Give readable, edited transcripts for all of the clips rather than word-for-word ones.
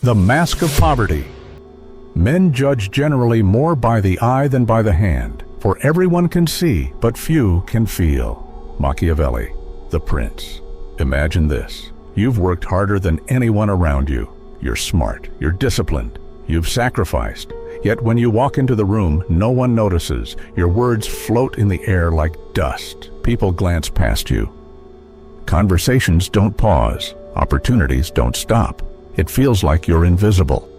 The mask of poverty. Men judge generally more by the eye than by the hand, for everyone can see, but few can feel. Machiavelli, the Prince. Imagine this. You've worked harder than anyone around you. You're smart, you're disciplined, you've sacrificed. Yet when you walk into the room, no one notices. Your words float in the air like dust. People glance past you. Conversations don't pause. Opportunities don't stop. It feels like you're invisible.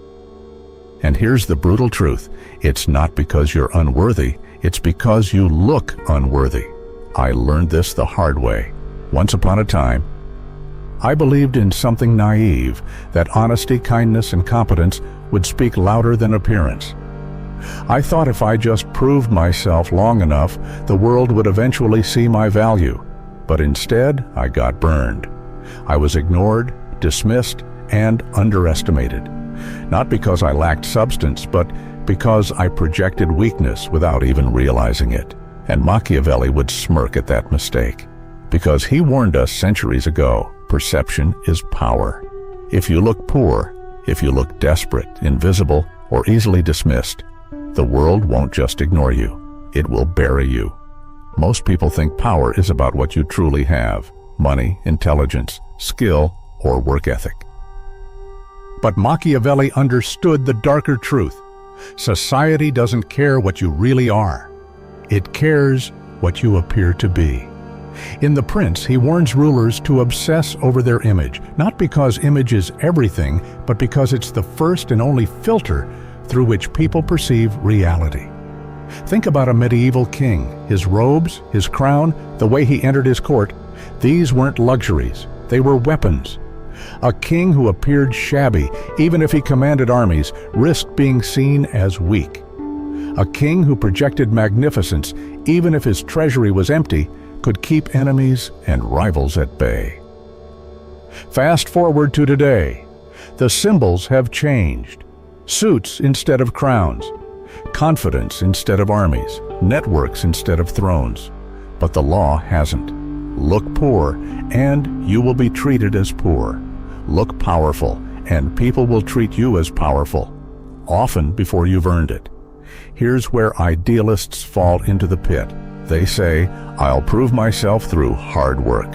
And here's the brutal truth. It's not because you're unworthy, it's because you look unworthy. I learned this the hard way. Once upon a time, I believed in something naive, that honesty, kindness, and competence would speak louder than appearance. I thought if I just proved myself long enough, the world would eventually see my value. But instead, I got burned. I was ignored, dismissed, and underestimated. Not because I lacked substance, but because I projected weakness without even realizing it. And Machiavelli would smirk at that mistake. Because he warned us centuries ago, perception is power. If you look poor, if you look desperate, invisible, or easily dismissed, the world won't just ignore you. It will bury you. Most people think power is about what you truly have: money, intelligence, skill, or work ethic. But Machiavelli understood the darker truth. Society doesn't care what you really are. It cares what you appear to be. In The Prince, he warns rulers to obsess over their image, not because image is everything, but because it's the first and only filter through which people perceive reality. Think about a medieval king. His robes, his crown, the way he entered his court, these weren't luxuries, they were weapons. A king who appeared shabby, even if he commanded armies, risked being seen as weak. A king who projected magnificence, even if his treasury was empty, could keep enemies and rivals at bay. Fast forward to today. The symbols have changed. Suits instead of crowns, confidence instead of armies, networks instead of thrones. But the law hasn't. Look poor, and you will be treated as poor. Look powerful, and people will treat you as powerful, often before you've earned it. Here's where idealists fall into the pit. They say, I'll prove myself through hard work.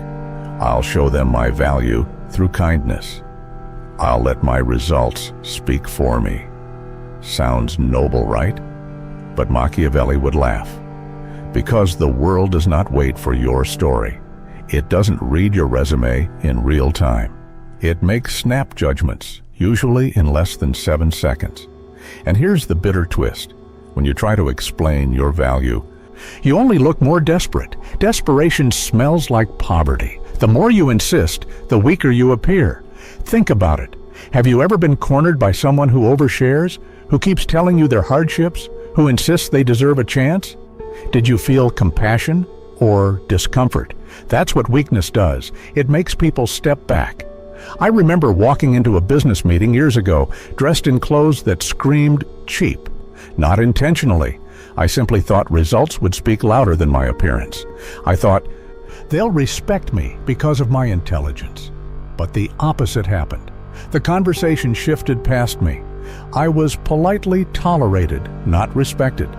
I'll show them my value through kindness. I'll let my results speak for me. Sounds noble, right? But Machiavelli would laugh. Because the world does not wait for your story. It doesn't read your resume in real time. It makes snap judgments, usually in less than 7 seconds. And here's the bitter twist. When you try to explain your value, you only look more desperate. Desperation smells like poverty. The more you insist, the weaker you appear. Think about it. Have you ever been cornered by someone who overshares, who keeps telling you their hardships, who insists they deserve a chance? Did you feel compassion or discomfort? That's what weakness does. It makes people step back. I remember walking into a business meeting years ago, dressed in clothes that screamed cheap. Not intentionally. I simply thought results would speak louder than my appearance. I thought, they'll respect me because of my intelligence. But the opposite happened. The conversation shifted past me. I was politely tolerated, not respected.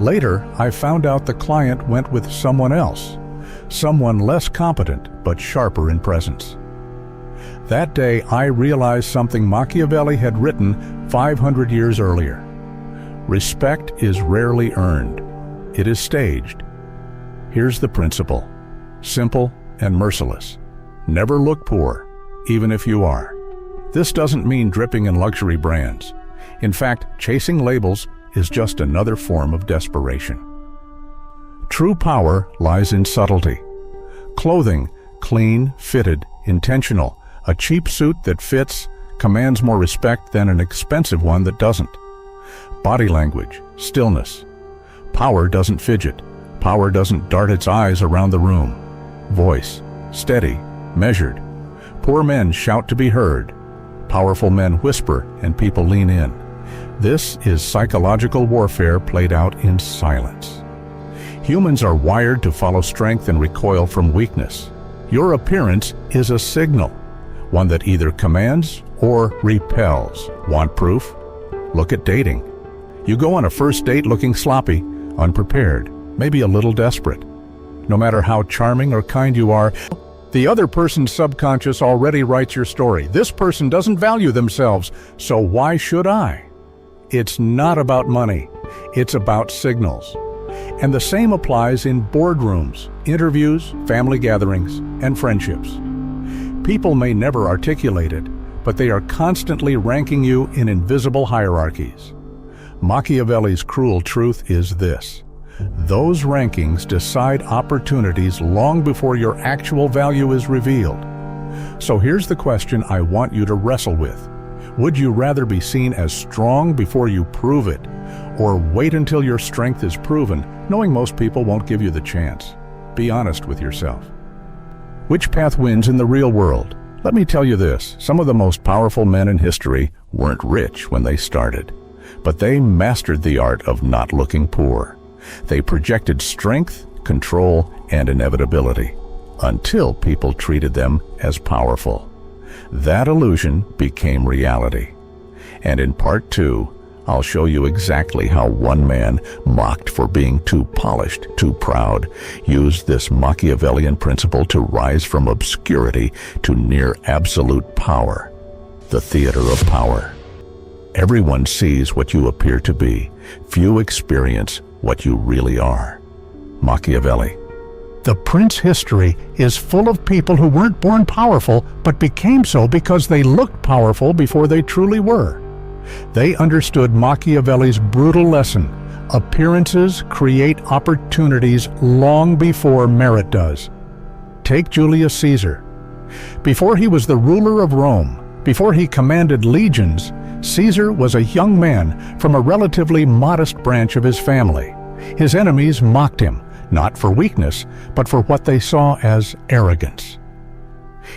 Later, I found out the client went with someone else. Someone less competent, but sharper in presence. That day, I realized something Machiavelli had written 500 years earlier. Respect is rarely earned. It is staged. Here's the principle. Simple and merciless. Never look poor, even if you are. This doesn't mean dripping in luxury brands. In fact, chasing labels is just another form of desperation. True power lies in subtlety. Clothing, clean, fitted, intentional. A cheap suit that fits commands more respect than an expensive one that doesn't. Body language, stillness. Power doesn't fidget. Power doesn't dart its eyes around the room. Voice, steady, measured. Poor men shout to be heard. Powerful men whisper and people lean in. This is psychological warfare played out in silence. Humans are wired to follow strength and recoil from weakness. Your appearance is a signal, one that either commands or repels. Want proof? Look at dating. You go on a first date looking sloppy, unprepared, maybe a little desperate. No matter how charming or kind you are, the other person's subconscious already writes your story. This person doesn't value themselves, so why should I? It's not about money. It's about signals. And the same applies in boardrooms, interviews, family gatherings, and friendships. People may never articulate it, but they are constantly ranking you in invisible hierarchies. Machiavelli's cruel truth is this: those rankings decide opportunities long before your actual value is revealed. So here's the question I want you to wrestle with. Would you rather be seen as strong before you prove it, or wait until your strength is proven, knowing most people won't give you the chance? Be honest with yourself. Which path wins in the real world? Let me tell you this, some of the most powerful men in history weren't rich when they started, but they mastered the art of not looking poor. They projected strength, control, and inevitability until people treated them as powerful. That illusion became reality. And in part 2, I'll show you exactly how one man, mocked for being too polished, too proud, used this Machiavellian principle to rise from obscurity to near absolute power. The theater of power. Everyone sees what you appear to be. Few experience what you really are. Machiavelli. The prince history is full of people who weren't born powerful, but became so because they looked powerful before they truly were. They understood Machiavelli's brutal lesson: appearances create opportunities long before merit does. Take Julius Caesar. Before he was the ruler of Rome, before he commanded legions, Caesar was a young man from a relatively modest branch of his family. His enemies mocked him, not for weakness, but for what they saw as arrogance.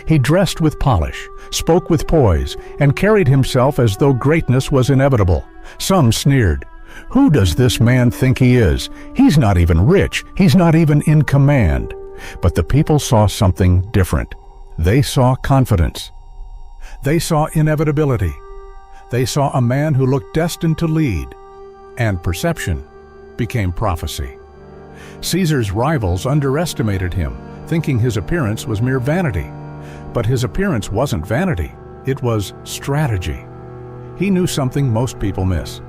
He dressed with polish, spoke with poise, and carried himself as though greatness was inevitable. Some sneered, "Who does this man think he is? He's not even rich. He's not even in command." But the people saw something different. They saw confidence. They saw inevitability. They saw a man who looked destined to lead. And perception became prophecy. Caesar's rivals underestimated him, thinking his appearance was mere vanity. But his appearance wasn't vanity, it was strategy. He knew something most people miss.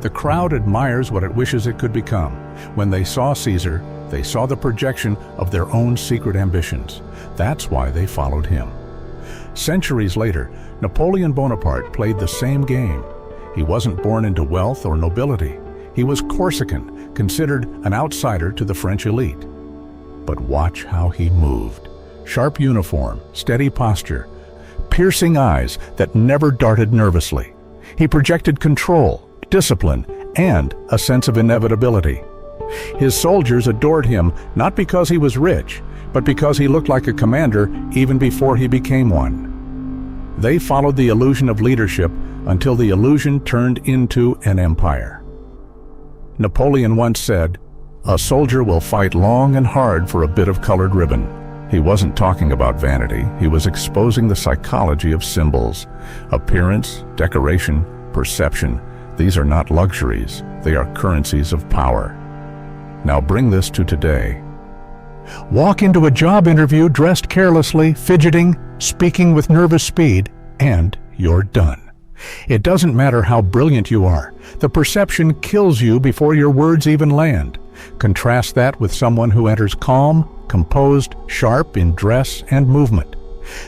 The crowd admires what it wishes it could become. When they saw Caesar, they saw the projection of their own secret ambitions. That's why they followed him. Centuries later, Napoleon Bonaparte played the same game. He wasn't born into wealth or nobility. He was Corsican, considered an outsider to the French elite. But watch how he moved. Sharp uniform, steady posture, piercing eyes that never darted nervously. He projected control, discipline, and a sense of inevitability. His soldiers adored him not because he was rich, but because he looked like a commander even before he became one. They followed the illusion of leadership until the illusion turned into an empire. Napoleon once said, "A soldier will fight long and hard for a bit of colored ribbon." He wasn't talking about vanity. He was exposing the psychology of symbols. Appearance, decoration, perception. These are not luxuries. They are currencies of power. Now bring this to today. Walk into a job interview dressed carelessly, fidgeting, speaking with nervous speed, and you're done. It doesn't matter how brilliant you are. The perception kills you before your words even land. Contrast that with someone who enters calm, composed, sharp in dress and movement.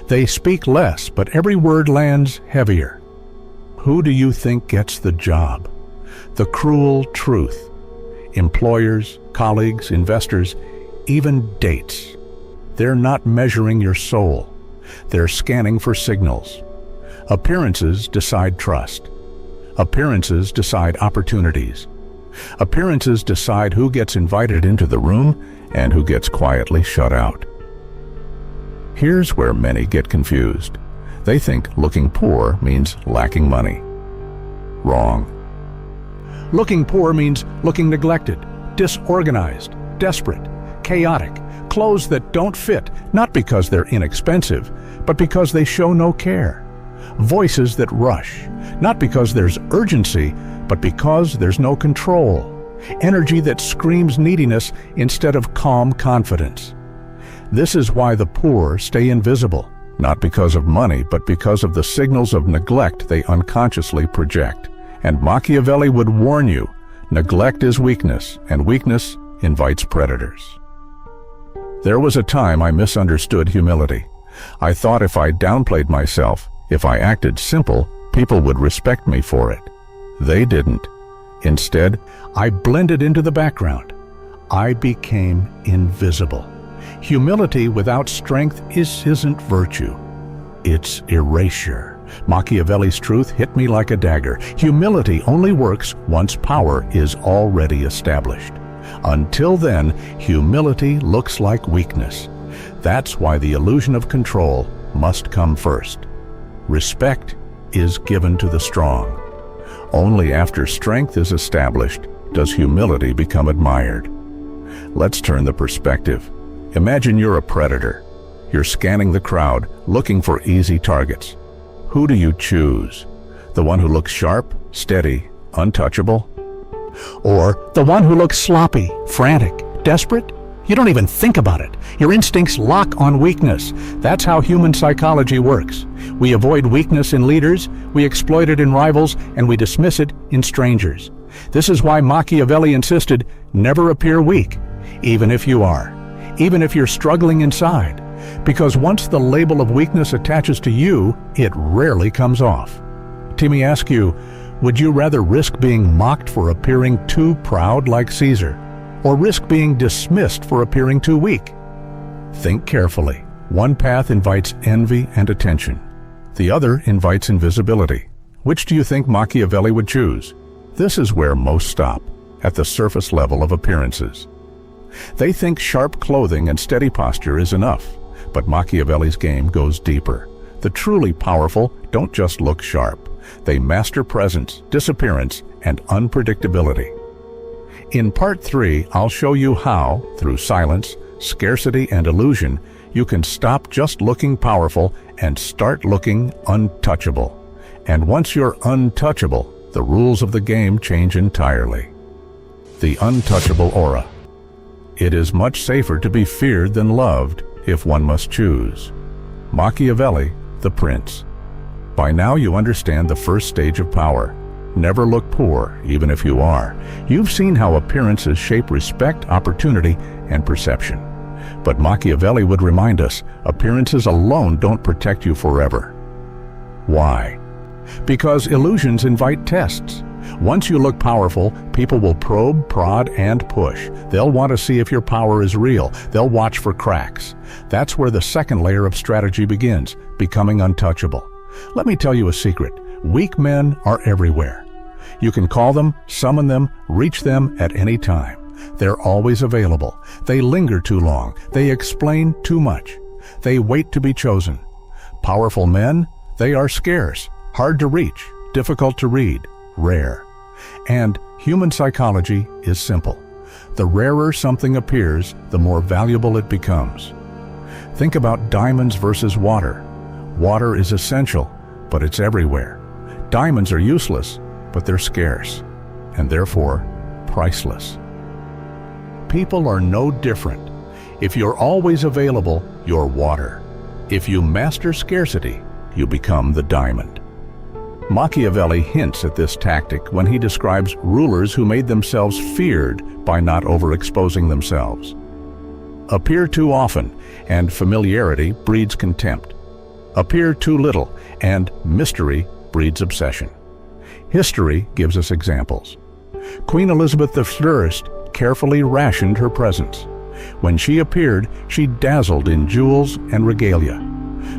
They speak less, but every word lands heavier. Who do you think gets the job? The cruel truth. Employers, colleagues, investors, even dates. They're not measuring your soul. They're scanning for signals. Appearances decide trust. Appearances decide opportunities. Appearances decide who gets invited into the room and who gets quietly shut out. Here's where many get confused. They think looking poor means lacking money. Wrong. Looking poor means looking neglected, disorganized, desperate, chaotic, clothes that don't fit, not because they're inexpensive, but because they show no care. Voices that rush, not because there's urgency, but because there's no control. Energy that screams neediness instead of calm confidence. This is why the poor stay invisible, not because of money, but because of the signals of neglect they unconsciously project. And Machiavelli would warn you, neglect is weakness, and weakness invites predators. There was a time I misunderstood humility. I thought if I downplayed myself, if I acted simple, people would respect me for it. They didn't. Instead, I blended into the background. I became invisible. Humility without strength isn't virtue. It's erasure. Machiavelli's truth hit me like a dagger. Humility only works once power is already established. Until then, humility looks like weakness. That's why the illusion of control must come first. Respect is given to the strong. Only after strength is established does humility become admired. Let's turn the perspective. Imagine you're a predator. You're scanning the crowd, looking for easy targets. Who do you choose? The one who looks sharp, steady, untouchable? Or the one who looks sloppy, frantic, desperate? You don't even think about it. Your instincts lock on weakness. That's how human psychology works. We avoid weakness in leaders, we exploit it in rivals, and we dismiss it in strangers. This is why Machiavelli insisted, never appear weak, even if you are, even if you're struggling inside. Because once the label of weakness attaches to you, it rarely comes off. Let me ask you, would you rather risk being mocked for appearing too proud like Caesar, or risk being dismissed for appearing too weak? Think carefully. One path invites envy and attention. The other invites invisibility. Which do you think Machiavelli would choose? This is where most stop, at the surface level of appearances. They think sharp clothing and steady posture is enough, but Machiavelli's game goes deeper. The truly powerful don't just look sharp. They master presence, disappearance, and unpredictability. In Part 3, I'll show you how, through silence, scarcity, and illusion, you can stop just looking powerful and start looking untouchable. And once you're untouchable, the rules of the game change entirely. The untouchable aura. It is much safer to be feared than loved, if one must choose. Machiavelli, the Prince. By now you understand the first stage of power. Never look poor, even if you are. You've seen how appearances shape respect, opportunity, and perception. But Machiavelli would remind us, appearances alone don't protect you forever. Why? Because illusions invite tests. Once you look powerful, people will probe, prod, and push. They'll want to see if your power is real. They'll watch for cracks. That's where the second layer of strategy begins, becoming untouchable. Let me tell you a secret. Weak men are everywhere. You can call them, summon them, reach them at any time. They're always available. They linger too long. They explain too much. They wait to be chosen. Powerful men, they are scarce, hard to reach, difficult to read, rare. And human psychology is simple. The rarer something appears, the more valuable it becomes. Think about diamonds versus water. Water is essential, but it's everywhere. Diamonds are useless, but they're scarce, and therefore priceless. People are no different. If you're always available, you're water. If you master scarcity, you become the diamond. Machiavelli hints at this tactic when he describes rulers who made themselves feared by not overexposing themselves. Appear too often, and familiarity breeds contempt. Appear too little, and mystery breeds obsession. History gives us examples. Queen Elizabeth I carefully rationed her presence. When she appeared, she dazzled in jewels and regalia.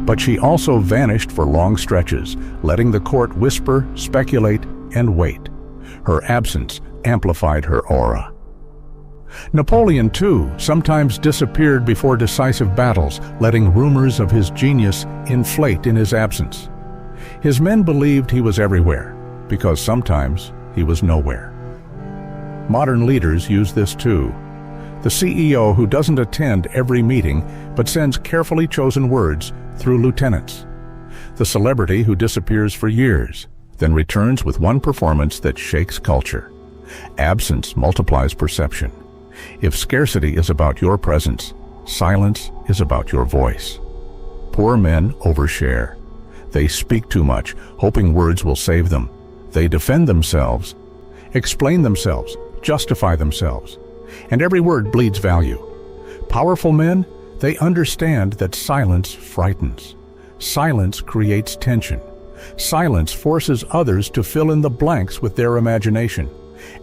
But she also vanished for long stretches, letting the court whisper, speculate, and wait. Her absence amplified her aura. Napoleon, too, sometimes disappeared before decisive battles, letting rumors of his genius inflate in his absence. His men believed he was everywhere, because sometimes he was nowhere. Modern leaders use this too. The CEO who doesn't attend every meeting, but sends carefully chosen words through lieutenants. The celebrity who disappears for years, then returns with one performance that shakes culture. Absence multiplies perception. If scarcity is about your presence, silence is about your voice. Poor men overshare. They speak too much, hoping words will save them. They defend themselves, explain themselves, justify themselves, and every word bleeds value. Powerful men, they understand that silence frightens. Silence creates tension. Silence forces others to fill in the blanks with their imagination,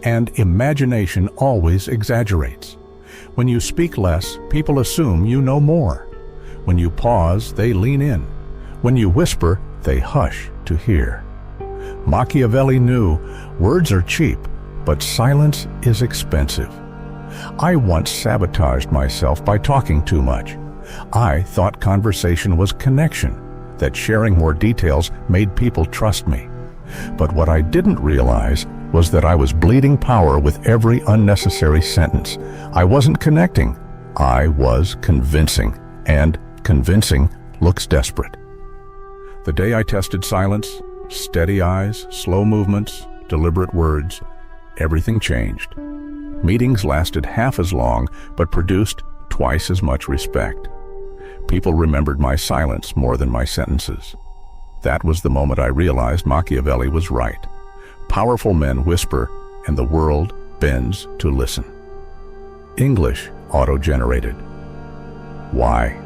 and imagination always exaggerates. When you speak less, people assume you know more. When you pause, they lean in. When you whisper, they hush to hear. Machiavelli knew words are cheap, but silence is expensive. I once sabotaged myself by talking too much. I thought conversation was connection, that sharing more details made people trust me. But what I didn't realize was that I was bleeding power with every unnecessary sentence. I wasn't connecting, I was convincing, and convincing looks desperate. The day I tested silence, steady eyes, slow movements, deliberate words, everything changed. Meetings lasted half as long, but produced twice as much respect. People remembered my silence more than my sentences. That was the moment I realized Machiavelli was right. Powerful men whisper, and the world bends to listen. English auto-generated. Why?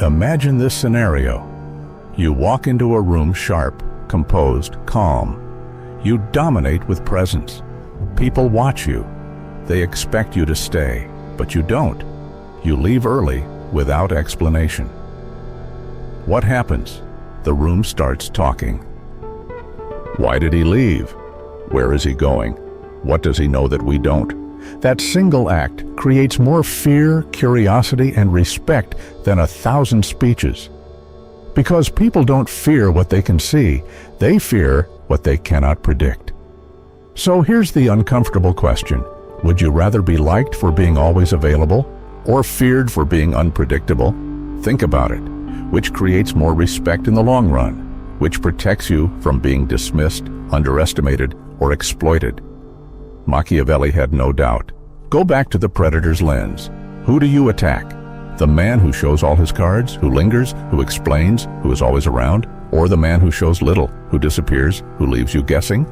Imagine this scenario. You walk into a room sharp, composed, calm. You dominate with presence. People watch you. They expect you to stay, but you don't. You leave early without explanation. What happens? The room starts talking. Why did he leave? Where is he going? What does he know that we don't? That single act creates more fear, curiosity, and respect than 1,000 speeches. Because people don't fear what they can see, they fear what they cannot predict. So here's the uncomfortable question. Would you rather be liked for being always available, or feared for being unpredictable? Think about it. Which creates more respect in the long run? Which protects you from being dismissed, underestimated, or exploited? Machiavelli had no doubt. Go back to the predator's lens. Who do you attack? The man who shows all his cards, who lingers, who explains, who is always around, or the man who shows little, who disappears, who leaves you guessing?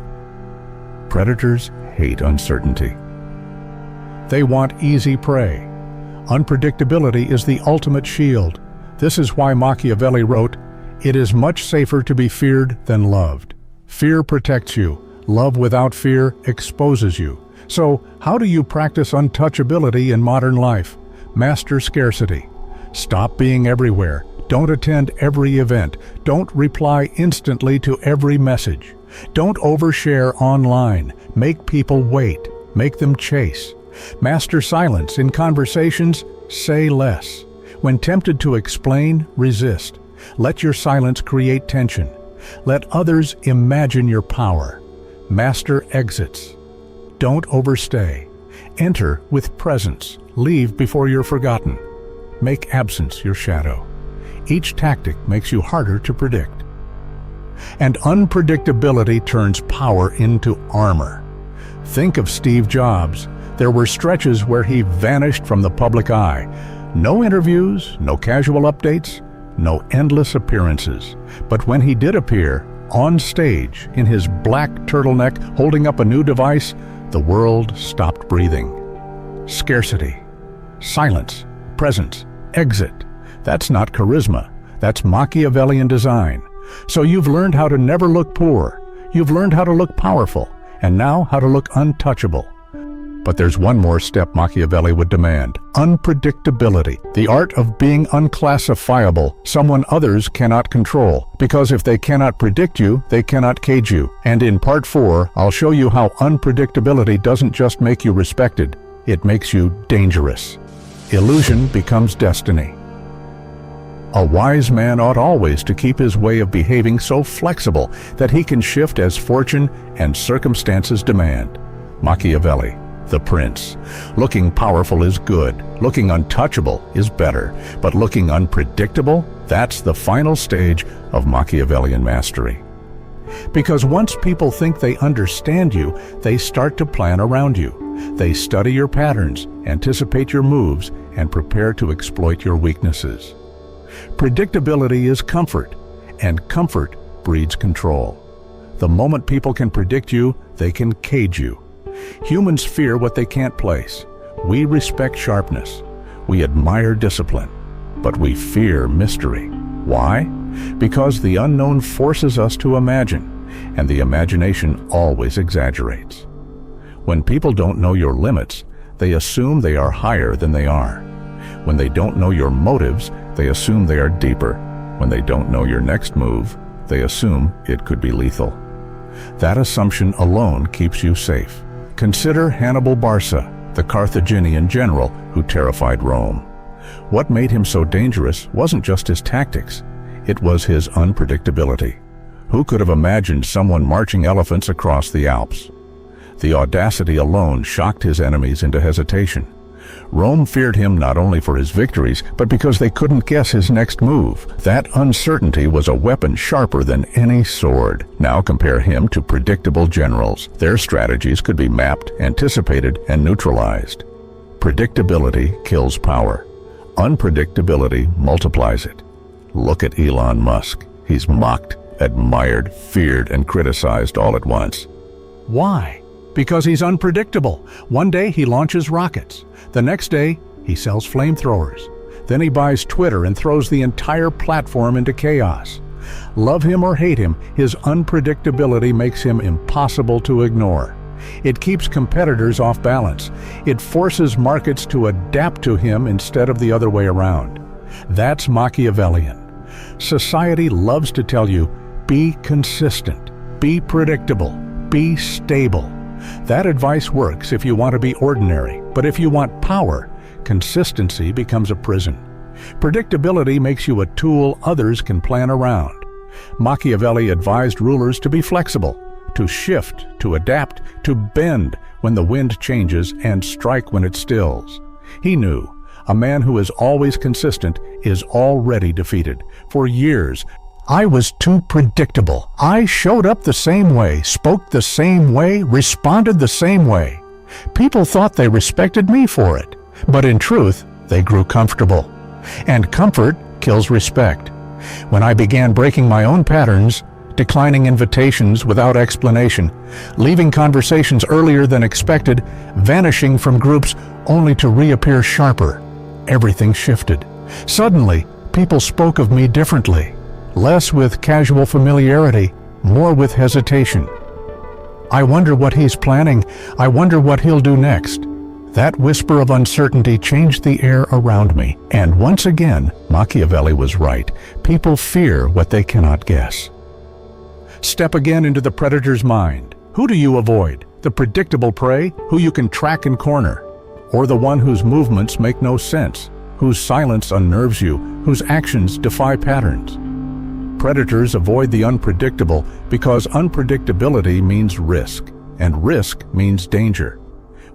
Predators hate uncertainty. They want easy prey. Unpredictability is the ultimate shield. This is why Machiavelli wrote, "It is much safer to be feared than loved." Fear protects you. Love without fear exposes you. So, how do you practice untouchability in modern life? Master scarcity. Stop being everywhere. Don't attend every event. Don't reply instantly to every message. Don't overshare online. Make people wait. Make them chase. Master silence in conversations. Say less. When tempted to explain, resist. Let your silence create tension. Let others imagine your power. Master exits. Don't overstay. Enter with presence. Leave before you're forgotten. Make absence your shadow. Each tactic makes you harder to predict. And unpredictability turns power into armor. Think of Steve Jobs. There were stretches where he vanished from the public eye. No interviews, no casual updates, no endless appearances. But when he did appear, on stage, in his black turtleneck, holding up a new device, the world stopped breathing. Scarcity, silence, presence, exit. That's not charisma. That's Machiavellian design. So you've learned how to never look poor. You've learned how to look powerful, and now how to look untouchable. But there's one more step Machiavelli would demand: unpredictability, the art of being unclassifiable, someone others cannot control. Because if they cannot predict you, they cannot cage you. And in part 4, I'll show you how unpredictability doesn't just make you respected, it makes you dangerous. Illusion becomes destiny. A wise man ought always to keep his way of behaving so flexible that he can shift as fortune and circumstances demand. Machiavelli, the prince. Looking powerful is good. Looking untouchable is better. But looking unpredictable That's the final stage of Machiavellian mastery. Because once people think they understand you, they start to plan around you. They study your patterns, anticipate your moves, and prepare to exploit your weaknesses. Predictability is comfort, and comfort breeds control. The moment people can predict you, they can cage you. Humans fear what they can't place. We respect sharpness. We admire discipline. But we fear mystery. Why? Because the unknown forces us to imagine, and the imagination always exaggerates. When people don't know your limits, they assume they are higher than they are. When they don't know your motives, they assume they are deeper. When they don't know your next move, they assume it could be lethal. That assumption alone keeps you safe. Consider Hannibal Barca, the Carthaginian general who terrified Rome. What made him so dangerous wasn't just his tactics, it was his unpredictability. Who could have imagined someone marching elephants across the Alps? The audacity alone shocked his enemies into hesitation. Rome feared him not only for his victories, but because they couldn't guess his next move. That uncertainty was a weapon sharper than any sword. Now compare him to predictable generals. Their strategies could be mapped, anticipated, and neutralized. Predictability kills power. Unpredictability multiplies it. Look at Elon Musk. He's mocked, admired, feared, and criticized all at once. Why? Because he's unpredictable. One day he launches rockets. The next day he sells flamethrowers. Then he buys Twitter and throws the entire platform into chaos. Love him or hate him, his unpredictability makes him impossible to ignore. It keeps competitors off balance. It forces markets to adapt to him instead of the other way around. That's Machiavellian. Society loves to tell you, be consistent, be predictable, be stable. That advice works if you want to be ordinary, but if you want power, consistency becomes a prison. Predictability makes you a tool others can plan around. Machiavelli advised rulers to be flexible, to shift, to adapt, to bend when the wind changes and strike when it stills. He knew a man who is always consistent is already defeated. For years, I was too predictable. I showed up the same way, spoke the same way, responded the same way. People thought they respected me for it, but in truth, they grew comfortable. And comfort kills respect. When I began breaking my own patterns, declining invitations without explanation, leaving conversations earlier than expected, vanishing from groups only to reappear sharper, everything shifted. Suddenly, people spoke of me differently. Less with casual familiarity, more with hesitation. I wonder what he's planning. I wonder what he'll do next. That whisper of uncertainty changed the air around me. And once again, Machiavelli was right. People fear what they cannot guess. Step again into the predator's mind. Who do you avoid? The predictable prey, who you can track and corner? Or the one whose movements make no sense, whose silence unnerves you, whose actions defy patterns? Predators avoid the unpredictable because unpredictability means risk, and risk means danger.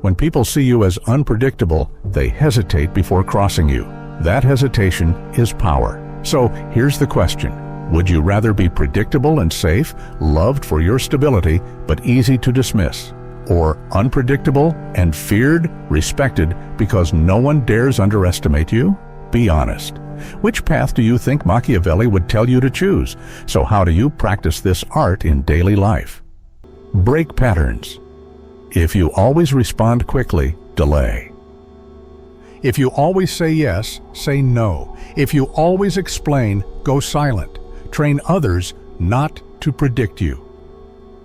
When people see you as unpredictable, they hesitate before crossing you. That hesitation is power. So here's the question. Would you rather be predictable and safe, loved for your stability, but easy to dismiss? Or unpredictable and feared, respected because no one dares underestimate you? Be honest. Which path do you think Machiavelli would tell you to choose? So how do you practice this art in daily life? Break patterns. If you always respond quickly, delay. If you always say yes, say no. If you always explain, go silent. Train others not to predict you.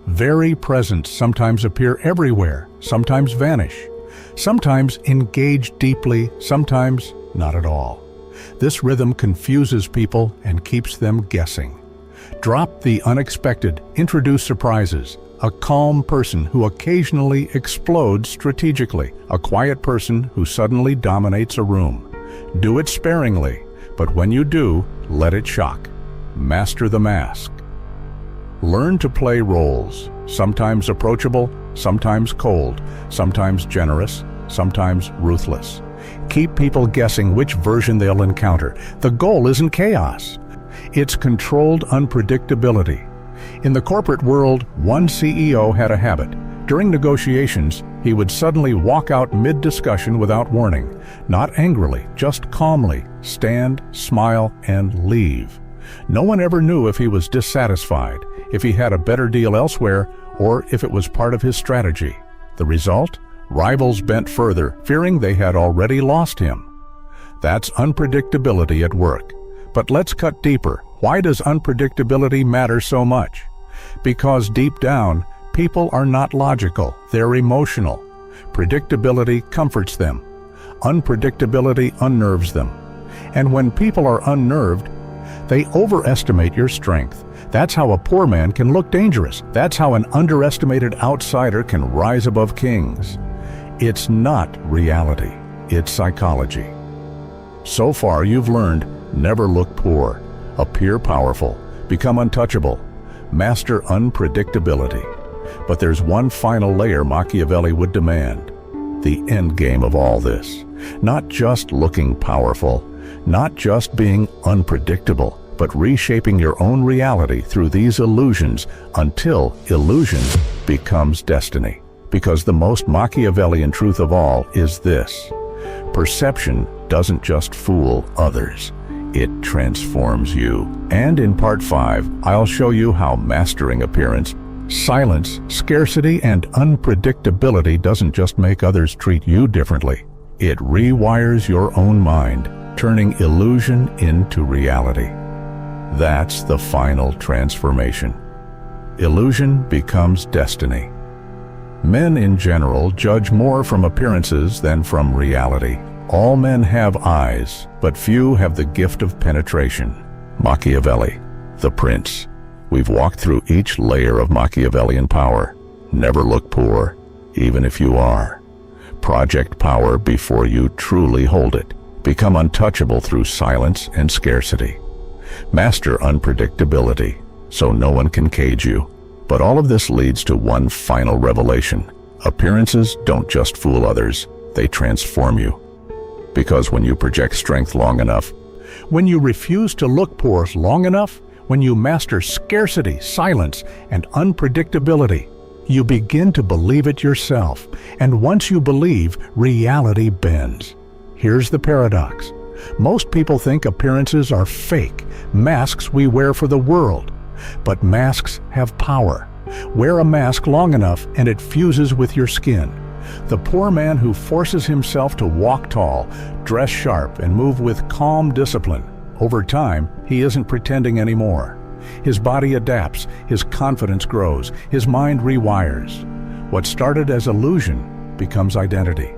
Very present sometimes appear everywhere, sometimes vanish. Sometimes engage deeply, sometimes not at all. This rhythm confuses people and keeps them guessing. Drop the unexpected, introduce surprises. A calm person who occasionally explodes strategically. A quiet person who suddenly dominates a room. Do it sparingly, but when you do, let it shock. Master the mask. Learn to play roles, sometimes approachable, sometimes cold, sometimes generous, sometimes ruthless. Keep people guessing which version they'll encounter. The goal isn't chaos. It's controlled unpredictability. In the corporate world, one CEO had a habit. During negotiations, he would suddenly walk out mid-discussion without warning. Not angrily, just calmly, stand, smile, and leave. No one ever knew if he was dissatisfied, if he had a better deal elsewhere, or if it was part of his strategy. The result? Rivals bent further, fearing they had already lost him. That's unpredictability at work. But let's cut deeper. Why does unpredictability matter so much? Because deep down, people are not logical, they're emotional. Predictability comforts them. Unpredictability unnerves them. And when people are unnerved, they overestimate your strength. That's how a poor man can look dangerous. That's how an underestimated outsider can rise above kings. It's not reality, it's psychology. So far you've learned, never look poor, appear powerful, become untouchable, master unpredictability. But there's one final layer Machiavelli would demand. The end game of all this. Not just looking powerful, not just being unpredictable, but reshaping your own reality through these illusions until illusion becomes destiny. Because the most Machiavellian truth of all is this: perception doesn't just fool others, it transforms you. And in part 5, I'll show you how mastering appearance, silence, scarcity, and unpredictability doesn't just make others treat you differently. It rewires your own mind, turning illusion into reality. That's the final transformation. Illusion becomes destiny. Men in general judge more from appearances than from reality. All men have eyes, but few have the gift of penetration. Machiavelli, the prince. We've walked through each layer of Machiavellian power. Never look poor, even if you are. Project power before you truly hold it. Become untouchable through silence and scarcity. Master unpredictability, so no one can cage you. But all of this leads to one final revelation. Appearances don't just fool others, they transform you. Because when you project strength long enough, when you refuse to look poor long enough, when you master scarcity, silence, and unpredictability, you begin to believe it yourself. And once you believe, reality bends. Here's the paradox. Most people think appearances are fake, masks we wear for the world. But masks have power. Wear a mask long enough and it fuses with your skin. The poor man who forces himself to walk tall, dress sharp, and move with calm discipline, over time, he isn't pretending anymore. His body adapts, his confidence grows, his mind rewires. What started as illusion becomes identity.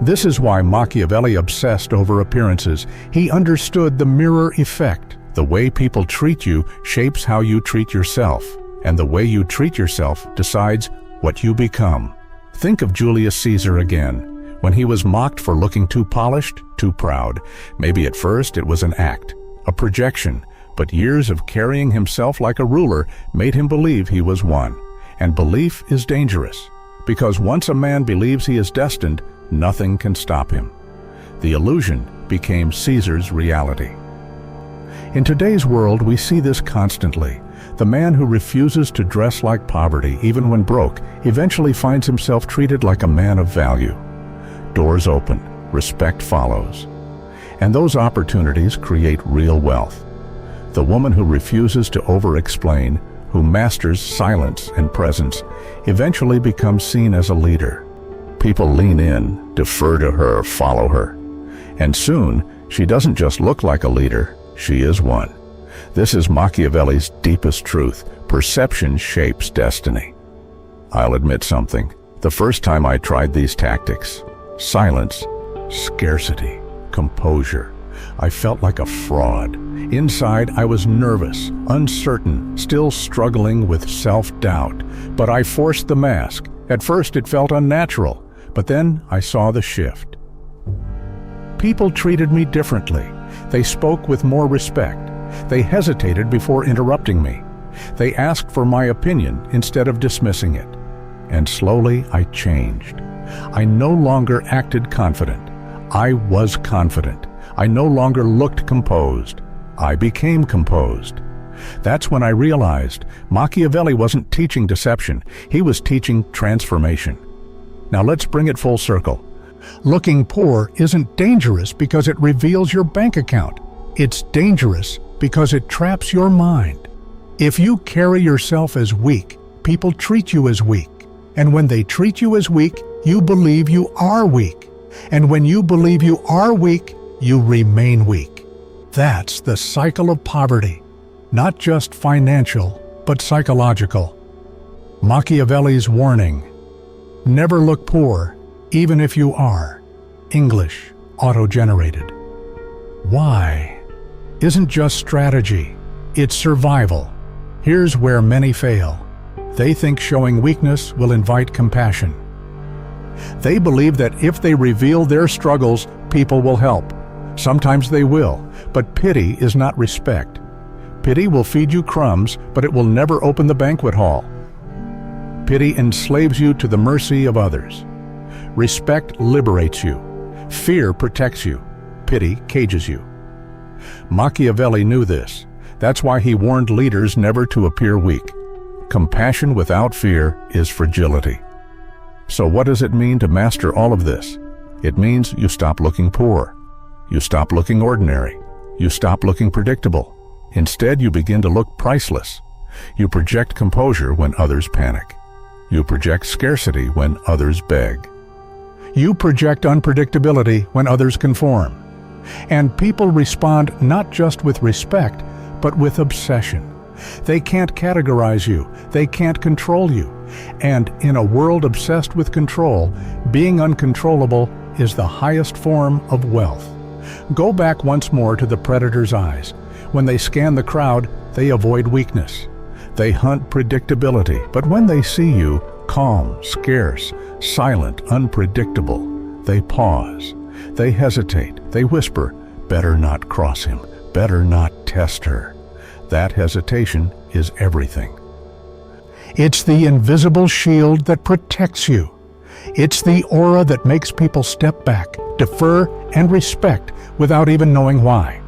This is why Machiavelli obsessed over appearances. He understood the mirror effect. The way people treat you shapes how you treat yourself, and the way you treat yourself decides what you become. Think of Julius Caesar again. When he was mocked for looking too polished, too proud. Maybe at first it was an act, a projection, but years of carrying himself like a ruler made him believe he was one. And belief is dangerous, because once a man believes he is destined, nothing can stop him. The illusion became Caesar's reality. In today's world, we see this constantly. The man who refuses to dress like poverty, even when broke, eventually finds himself treated like a man of value. Doors open, respect follows. And those opportunities create real wealth. The woman who refuses to over-explain, who masters silence and presence, eventually becomes seen as a leader. People lean in, defer to her, follow her. And soon, she doesn't just look like a leader, she is one. This is Machiavelli's deepest truth. Perception shapes destiny. I'll admit something. The first time I tried these tactics, silence, scarcity, composure, I felt like a fraud. Inside, I was nervous, uncertain, still struggling with self-doubt. But I forced the mask. At first, it felt unnatural, but then I saw the shift. People treated me differently. They spoke with more respect. They hesitated before interrupting me. They asked for my opinion instead of dismissing it. And slowly I changed. I no longer acted confident. I was confident. I no longer looked composed. I became composed. That's when I realized Machiavelli wasn't teaching deception. He was teaching transformation. Now let's bring it full circle. Looking poor isn't dangerous because it reveals your bank account. It's dangerous because it traps your mind. If you carry yourself as weak, people treat you as weak. And when they treat you as weak, you believe you are weak. And when you believe you are weak, you remain weak. That's the cycle of poverty, not just financial, but psychological. Machiavelli's warning: never look poor, even if you are. English, auto-generated. Why? Isn't just strategy, it's survival. Here's where many fail. They think showing weakness will invite compassion. They believe that if they reveal their struggles, people will help. Sometimes they will, but pity is not respect. Pity will feed you crumbs, but it will never open the banquet hall. Pity enslaves you to the mercy of others. Respect liberates you. Fear protects you. Pity cages you. Machiavelli knew this. That's why he warned leaders never to appear weak. Compassion without fear is fragility. So what does it mean to master all of this? It means you stop looking poor. You stop looking ordinary. You stop looking predictable. Instead, you begin to look priceless. You project composure when others panic. You project scarcity when others beg. You project unpredictability when others conform. And people respond not just with respect, but with obsession. They can't categorize you. They can't control you. And in a world obsessed with control, being uncontrollable is the highest form of wealth. Go back once more to the predator's eyes. When they scan the crowd, they avoid weakness. They hunt predictability, but when they see you, calm, scarce, silent, unpredictable, they pause. They hesitate. They whisper, "Better not cross him. Better not test her." That hesitation is everything. It's the invisible shield that protects you. It's the aura that makes people step back, defer, and respect without even knowing why.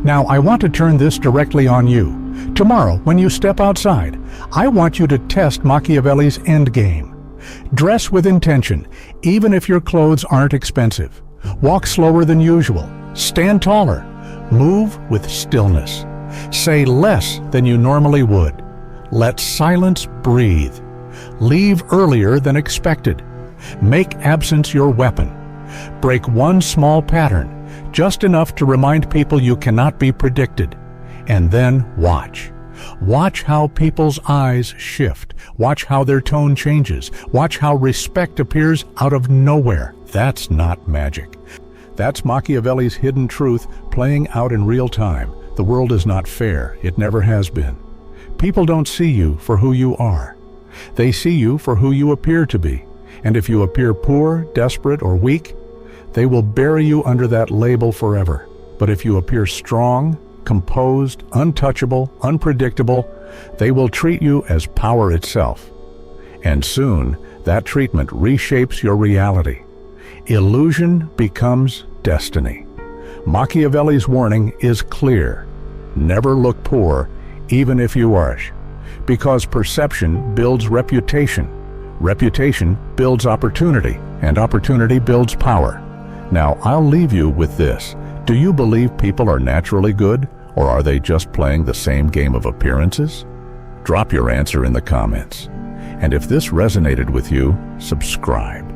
Now, I want to turn this directly on you. Tomorrow, when you step outside, I want you to test Machiavelli's endgame. Dress with intention, even if your clothes aren't expensive. Walk slower than usual. Stand taller. Move with stillness. Say less than you normally would. Let silence breathe. Leave earlier than expected. Make absence your weapon. Break one small pattern, just enough to remind people you cannot be predicted. And then watch. Watch how people's eyes shift. Watch how their tone changes. Watch how respect appears out of nowhere. That's not magic. That's Machiavelli's hidden truth playing out in real time. The world is not fair. It never has been. People don't see you for who you are. They see you for who you appear to be. And if you appear poor, desperate, or weak, they will bury you under that label forever. But if you appear strong, composed, untouchable, unpredictable, they will treat you as power itself. And soon, that treatment reshapes your reality. Illusion becomes destiny. Machiavelli's warning is clear. Never look poor, even if you are. Because perception builds reputation. Reputation builds opportunity, and opportunity builds power. Now, I'll leave you with this. Do you believe people are naturally good, or are they just playing the same game of appearances? Drop your answer in the comments. And if this resonated with you, subscribe.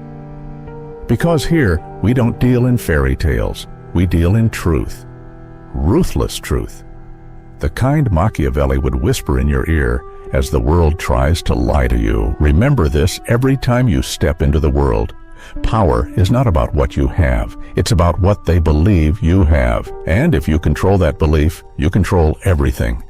Because here, we don't deal in fairy tales. We deal in truth. Ruthless truth. The kind Machiavelli would whisper in your ear as the world tries to lie to you. Remember this every time you step into the world. Power is not about what you have. It's about what they believe you have. And if you control that belief, you control everything.